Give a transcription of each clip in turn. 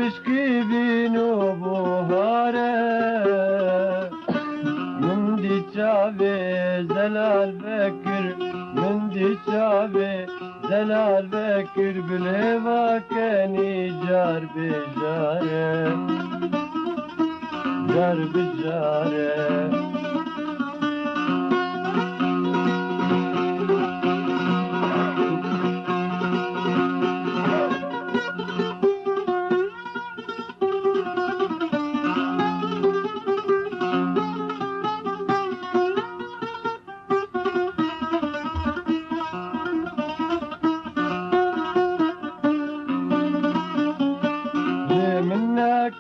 تشكي بينو بوهاره من دي شعبي زلال بكر من دي شعبي زلال بكر بالهوا كاني جار بجاره جار بجاره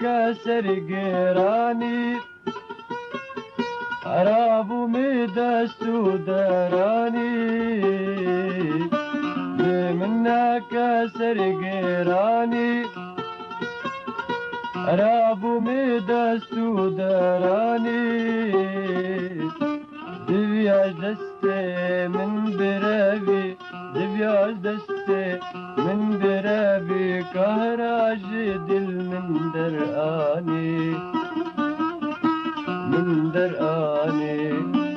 كسر قراني عرب ومدستو دراني منا كسر قراني عرب ومدستو دراني دبياج دستي من برابي دبياج دستي من برابي كهراج دل من دراني من دراني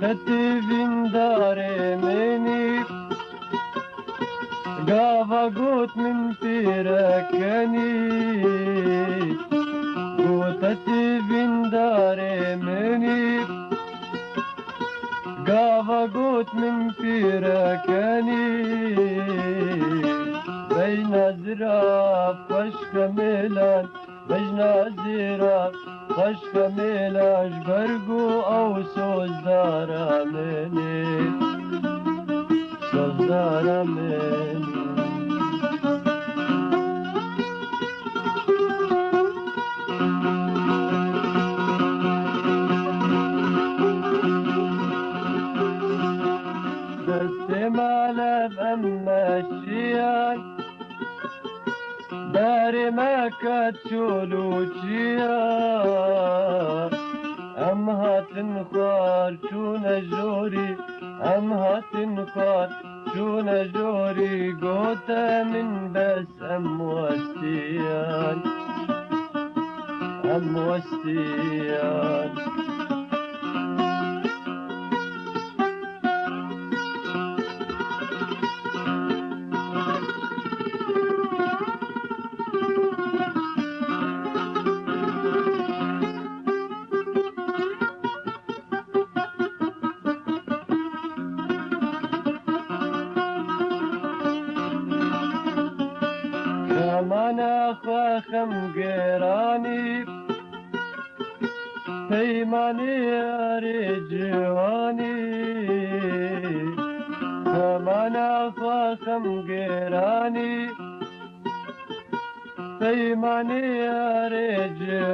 تتفين داري مني قافا قوت من فيركني تتفين داري مني قافا قوت من فيركني بين زراف فشك ميلان بين زراف خشك ميلاش برقو او سوزدارا مني سوزدارا مني دستي مالف اما الشيان داري ما كتشولو جيا ام هاتن خوار چون جوري ام هاتن خوار چون جوري قوتا من بس ام وستيان ام وستيان كمان خم قراني پیمانی رجوانی كمان خم قراني پیمانی رجوانی